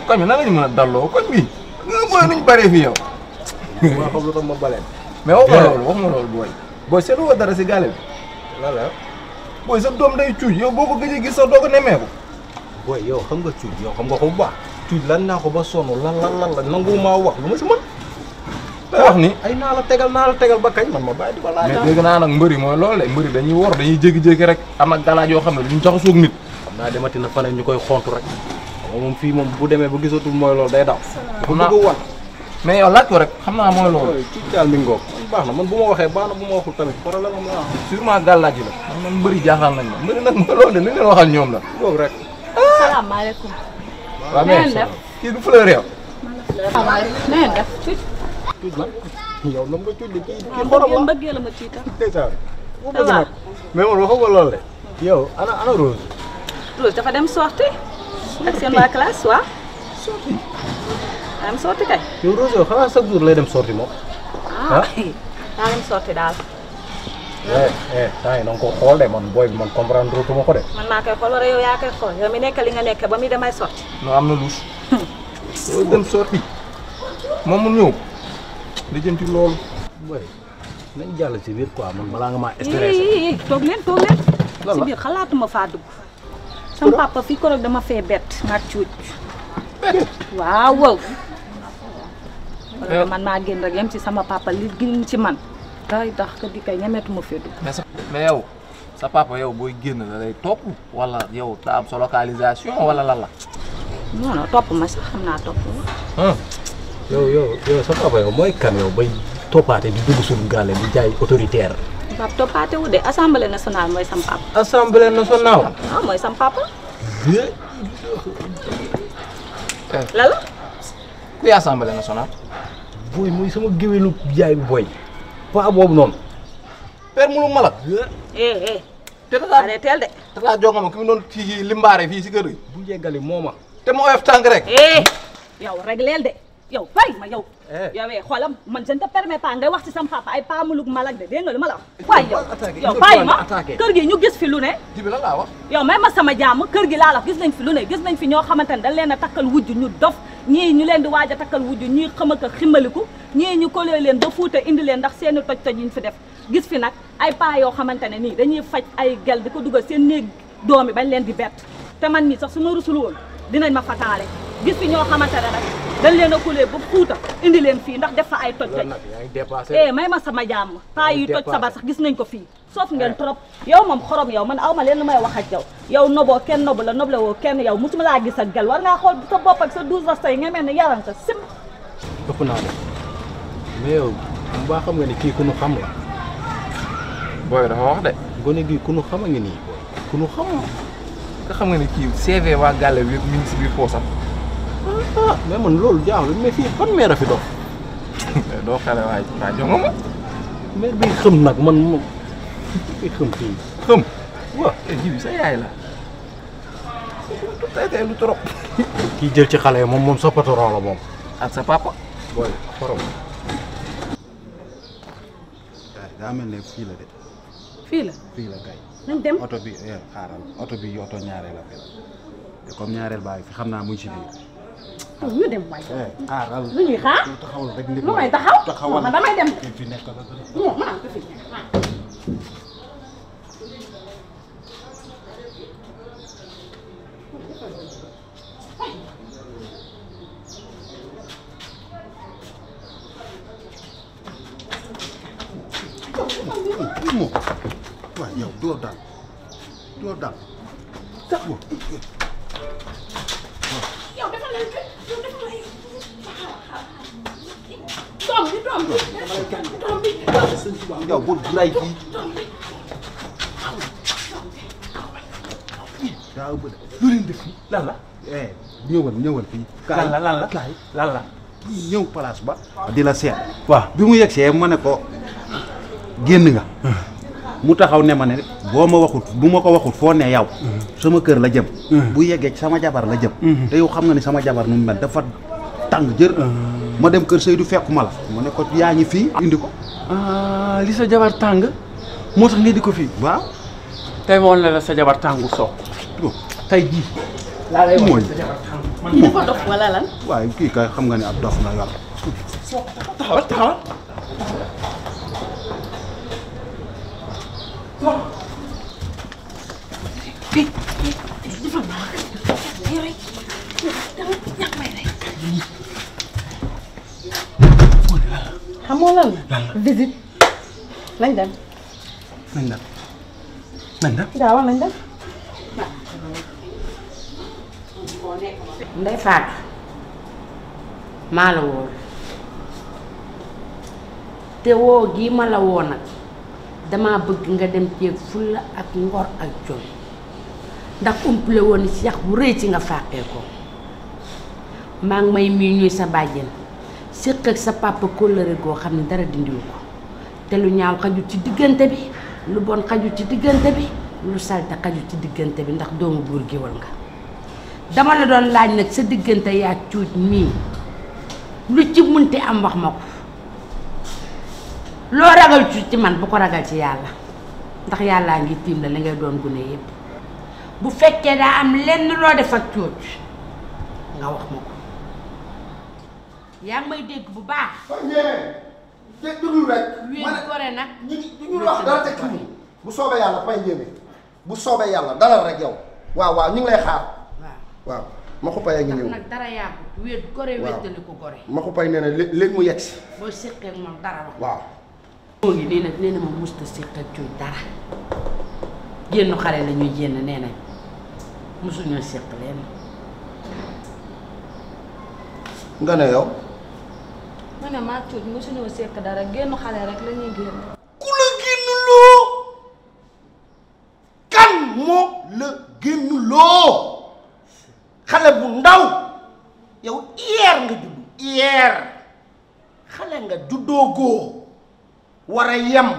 koñ bi nan lañu mën a dalloo koñ bi nga booy nuñ bëree fi yow. maa xam lu tax ma baleen. mais waxuma loolu booy. booy seetlu woo dara si gàlle bi. lan la. booy sa doom day cuuj yow boo ko gëjee gis sax doo ko nemmeeku. booy yow xam nga cuuj yow xam nga ko bu baax. cuuj lan naa ko ba sonn lan la nangu maa wax lu ma si mën. wax ni ay naa la tegal ba kañ man ma bàyyi di ko laaj. mais dégg naa nag mbëri mooy loolu de mbëri dañuy wor dañuy jékki-jékki rek am ak galaaj yoo xam ne duñ tax a soog nit. xam naa demati na faneen ñu koy xontu rek. moom fii moom bu demee ba gisatul mooy loolu day daw. xam naa bëgg wan. mais yow laaj ko rek xam naa mooy loolu. ci daal mi ngoog baax na man bu ma waxee baax na bu ma waxul tamit problème am la. sûrement gàllaaj yi la man mbëri jaaxal nañ ma mbëri nag mooy loolu de li leen waxal ñoom la. ngoog rek. salaamaaleykum. waaw mais kii du fleur yow. salaamaaleykum na ngeen def. cuuj la yow nam nga cuuj de kii xorom la mbëggee la ma tiital. ndeysaan bu bëgg nag mais man waxuma loolu de yow ana Rose. Rose dafa dem sorti ak seen waa classe waa. sorti. dem sorti kay. yow Rose yow xanaa chaque jour lay dem sorti moom. daa dem sorti daal. temps yi na nga ko xool de man booy bi man comprendre tuma ko de. man maa koy xool wala yow yaa koy xool yow mi nekk li nga nekk ba muy damay sorti. non am na luus. loolu dem sorti moom mu ñëw di jënti loolu. booy nañ jàll ci biir quoi man balaa nga maa stressé. yii toog leen. si biir xalaatuma faa dugg. sama papa fii koroog dama fee bett maag cuuj. waaw wow. wala man maa génn rek yem ci sama papa li gën ci man. day tax ka di kay ñemetuma fee dugg. mais yow sa papa yow booy génn la lay topp wala yow daa am sa localisation wala lan la. non topp ma sax xam naa topp ma. yow sa papa yow mooy kan yow bay toppaate di dugg suñu gaale di jaay autoritaire. papa toppaate wu de assemblée nationale mooy sam papa. assemblée nationale. mooy sam papa. lala. kuy assemblée nationale. booy mooy sama géwélu jaay booy. paa boobu noonu. père Moulou Malak. te arrêté de. Tata Jongama ki mu doon fii limbaare fii si kër gi. bu yeggali mooma. te mu oyof tànk rek. yow régleel de yow bàyyi ma yow. yow xoolam man je ne te permets pas ngay wax ci sama papa ay paa Moulou Malak de dégg nga lu ma la wax. waaye yow bàyyi ma kër gi ñu gis fi lu ne. jibi lan laa wax. yow may ma sama jàmm kër gi laa la gis nañ fi lu ne gis nañ fi ñoo xamante ne dañ leen a takkal wujj ñu dof ñii ñu leen di waaj a takkal wujj ñii xam ak ximmaliku ñii ñu kolee leen ba fuuta indi leen ndax seeni toj-toj yi ñu fi def gis fi nag ay paa yoo xamante ne nii dañuy faj ay gel di ko dugal seen néeg doom yi bañ leen di bett te man mii sax su ma rusul woon dinañ ma fataale gis fi ñoo xamante ne nag dañ leen a kulee ba fuuta indi leen fii ndax def fa ay toj-toj may ma sama jàmm paa yi toj sabar sax gis nañ ko fii soof ngeen trop yow moom xorom yow man aw ma leen lu may wax ak yow noboo kenn nobu la noble woo kenn yow musuma laa gis ak gel war ngaa xool sa bopp ak sa 12 ans say nga mel ne yaram sa sim ëpp naa de mais yow mbaa xam nga ni kii ku nu xam la booy dafa wax de. gone gii ku nu xam a ngi nii ku nu xam nga xam nga ne kii CV waa gàlle bi mi ngi si biir poosam. mais man loolu jaaxle mais fii ban meer a fi dox. doo xale waay waa Jongama. meer bi xëm nag man moom bi xëm fii. xëm waaw jibi sa yaay la. tey lu trop. kii jël ci xale yi moom sa patron la moom. ak sa papa. booy xorom. daa mel ne fii la de. fii la kay. nañ dem oto bi xaaral oto bi oto ñaareel la fi te comme ñaareel baa ngi fi xam naa mu ngi ci biir. ñu dem waay. xaaral lu ñuy xaar taxawal rek lu may taxaw man damay dem fi nekk la non man ko fi waaw yow doo dal sax bu yow dafa lay doom bi yow bul ray fii daa bëgg lu leen def fii lan la ñëwal fii lan la ñëw place ba di la seet waaw bi mu yegsee ma ne ko génn nga mu taxaw ne ma ne boo ma waxut bu ma ko waxut foo ne yow sama kër la jëm bu yeggee sama jabar la jëm te yow xam nga ni sama jabar nu mu mel dafa tàng jër ma dem kër Seydou fekkuma la ma ne ko yaa ngi fii indi ko li sa jabar tàng moo tax nga di ko fii waaw tey woon la sa jabar tàngu soog tey jii laa lay wax sa jabar tàng kii dafa dof wala lan. waaye kii kay xam nga ne ab dof na yor. taxawal. xamoo lan la. visite. nañ dem. gaawal nañ dem. Ndey Faatu maa la woo te woo gii ma la woo nag dama bëgg nga dem ceeg fulla ak ngor ak jom ndax umpale woon ci yax bu rëy ci nga fàqee ko maa ngi may mii ñuy sa bàjjen séq ak sa papa kóllëre goo xam ne dara dindiwu ko te lu ñaaw xaju ci diggante bi lu bon xaju ci diggante bi lu salte xaju ci diggante bi ndax doomu buur géwël nga dama la doon laaj nag sa diggante yaa cuuj mii lu ci munti am wax ma ko loo ragal cuuj ci man bu ko ragal ci yàlla ndax yàllaa ngi tiim la li ngay doon gune yépp bu fekkee daa am lenn loo def ak cuuj nga wax ma ko yaa ngi may dégg bu baax. waaw ñeene déglu rek. wéen gore nag ñu wax dara teg ci bu soobee yàlla fay ñeene bu soobee yàlla dalal rek yow waaw ñu ngi lay xaar. waaw ma xuppay a ngi ñëw nag dara yàggut wéet gore wéetali ko gore ma xuppay nee na léegi mu yegg si boo séqee moom dara wax waaw moo ngi nee na ma musta séq ak cuuj dara génn xale la ñuy génn nee nañ musuñoo séq leen nga ne yow ma ne maa cuuj mosuñoo sekk dara génn xale rek la ñuy génn. ku la génn loo kan moo la génn loo xale bu ndaw yow hier nga judd hier xale nga juddoo góo war a yem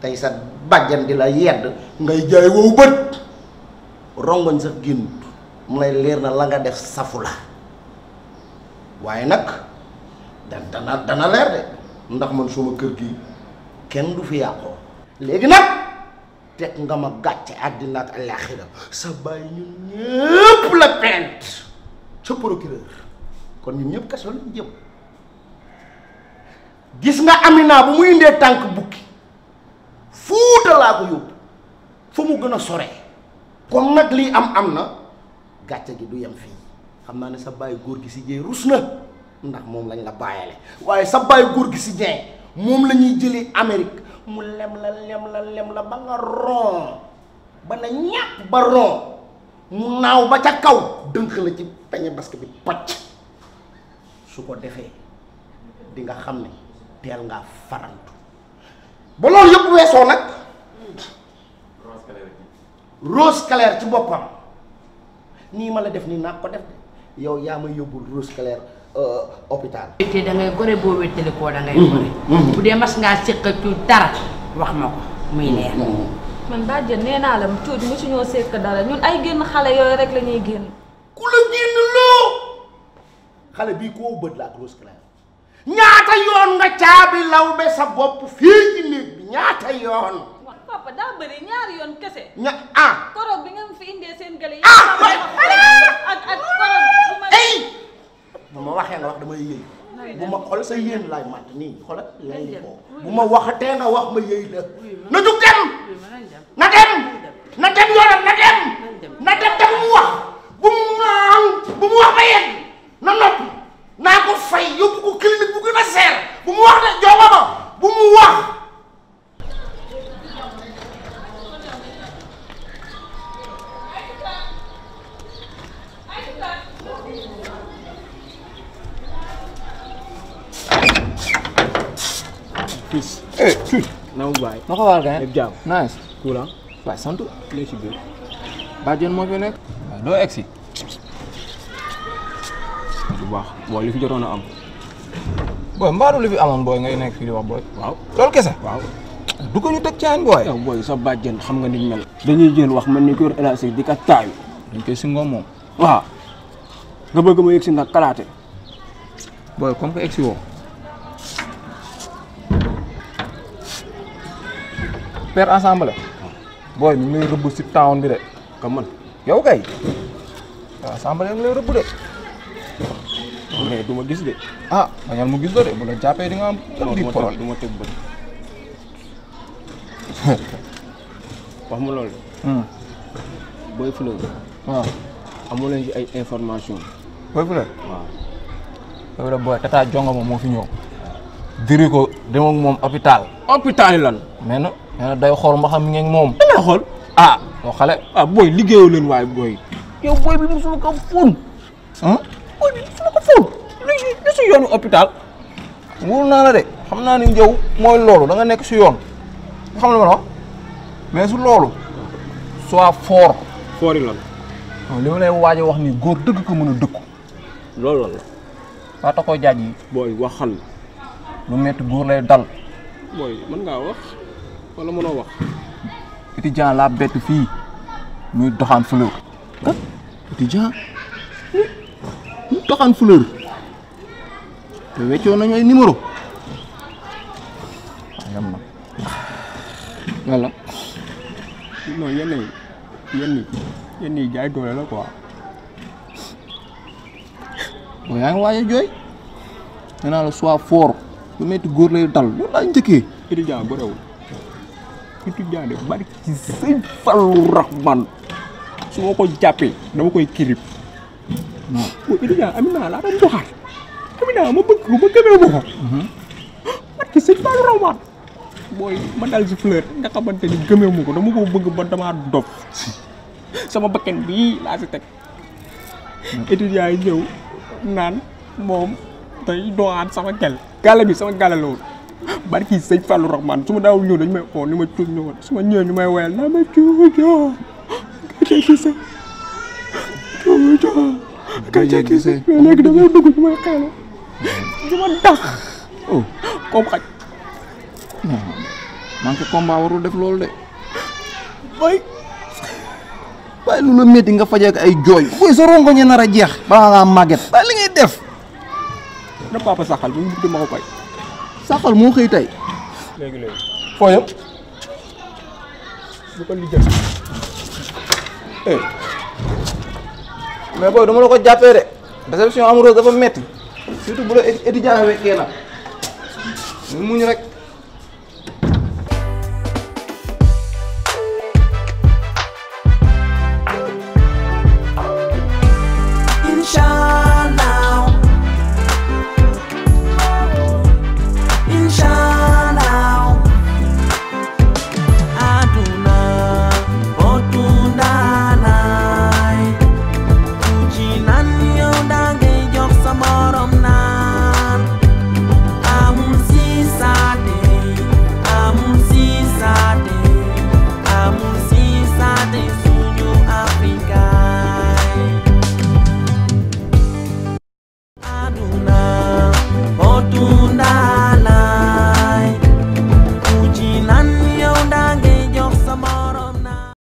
tey sa bàjjan di la yedd ngay jaay wow bët rongoñ sax génnut mu lay leer na la nga def safu la waaye nag dana leer de ndax man suma kër gi kenn du fi yàqoo léegi nag teg nga ma gàcce àddina ak àllaaxira sa bàyyi ñun ñëpp la plainte ca procureur kon ñun ñëpp kaso lañ jëm gis nga Amina bu mu indee tànk bukki Fuuta laa ko yóbbu fa mu gën a sore comme nag lii am na gàcce gi du yem fii xam naa ne sa bàyyi góor gi si jeey rus na ndax moom lañ la bàyyale waaye sa bàyyi góor gi si jeey moom la ñuy jëlee Amérique mu lem la ba nga ron ba na ñàpp ba ron mu naaw ba ca kaw dënk la ci peñe basket bi pacc su ko defee di nga xam ne teel ngaa farantu ba loolu yëpp weesoo nag Rose Claire ci boppam nii ma la def nii naa ko def de yow yaa may yóbbul Rose Claire hôpital. te da ngay gore boo wéttali koo da ngay gore bu dee mas ngaa séq ak cuuj dara wax ma ko muy leer man bàjjen nee naa la cuuj mosuñoo sekk dara ñun ay génn xale yooyu rek la ñuy génn. ku la génn loo xale bii koo bët la ak Rose Claire ñaata yoon nga caabi law be sa bopp fii ci néeg bi ñaata yoon. papa daa bëri ñaari yoon kese. koroog bi nga fi indee seen gële yi. ak koroog bu ma. bu ma waxee nga wax damay yëy bu ma xool sa yéen laay mat nii xoolal lay ko bu ma waxatee nga wax ma yëy la na jug dem na dem yoonam na dem te bu mu wax bu mu wax ba yegg na noppi naa ko fay yóbbu ko clinique bu gën a seer bu mu wax de jooba ma bu mu wax. Fils. Cuuj. na mu baay. ma ko war a lépp jàmm. nice. Cool waaye sant. léegi ci biir. bàjjen moo fi nekk. waaw doo egsi. bu baax booy li fi jotoon a am. booy mbaaru li fi amoon booy ngay nekk fii di wax booy. waaw loolu kese. waaw. du ko ñu teg caan booy. yow booy sa bàjjen xam nga ni mel. dañuy jël wax man ni ko yor élastique di ka taayu. dañ koy singoo moom. waaw. nga bëgg ma yegg si nag kalaate. booy comme que egsi woo. père ensemble. booy ñu ngi lay rëbb si town bi de. comme man. yow kay. waaw ensemble ñu ngi lay rëbb de. mais du ma gis de. ah bañal mu gis la de bu la jàppee di nga am. du ma teg bët. wax ma loolu. Boy Fleur. waaw amoo leen ci ay information. Boy Fleur. waaw. yow de booy tata jonga moom moo fi ñëw. diri ko dem ak moom hôpital. hôpital yi lan. mais nag nee na day xool ma xam ngeen moom. dana xool. ah yoo xale. ah booy liggéeyoo leen waaye booy. yow booy bi mosul ko fóon. booy bi mosul ko fóon. léegi li si yoonu hôpital. wóor naa la de xam naa ni yow mooy loolu da nga nekk si yoon. nga xam ne ma la wax mais su loolu. soit fort. fort yi lan. li ma lay waaj a wax ni góor dëgg ko mën a dëkku. loolu la. waa taxoo jaaj yi. booy waxal. lu metti góor lay dal. booy mën ngaa wax wala mënoo wax. étudiant laa bett fii muy doxaan fleur. kat étudiant muy doxaan fleur. te weccoo nañu ay numéro. waaw yam na. wala. non yenn yi jaay doole la quoi. boo yaa ngi waaj a jooy. nee naa la soit fort. lu metti góor lay dal loolu laa njëkkee. étudiant bu rewul. étudiant de bari ci Sëñ Fallu Rahman su ma ko jàppee dama koy kirib. non boo étudiant Amina laa doon doxaat. Amina ma bëgg ko ba gëmee ma ko. parce que Sëñ Fallu Rahman booy ma dal si fleur nga xamante ni gëmee ma ko dama ko bëgg ba damaa dof sama bakken bii laa si teg. étudiant yi ñëw naan moom tey doxaat sama gel. gàlle bi sama gàlle la woon barki Sëñ Fallu Rahman su ma daawul ñëw dañu may oo ni ma cuuj ñëwoon su ma ñëwee ñu may woyal naa ma cuujoo ka gisee cuujoo ka gisee mais léegi damay dugg ñu may xeelo di ma dax comme xaj. non man ko combat warul def loolu de bay bàyyi lu la métti nga fajee ak ay jooy booy sa rongo ñe nar a jeex balaa ngaa màgget bàyyi li ngay def na papa saxal bu ñu ma ko fay saxal moo xëy tey léegi foo yëpp bu ko lijjal mais booy dama la ko jàppee de déception amoureuse dafa metti surtout bu la étudiant wekkee nag muñ rek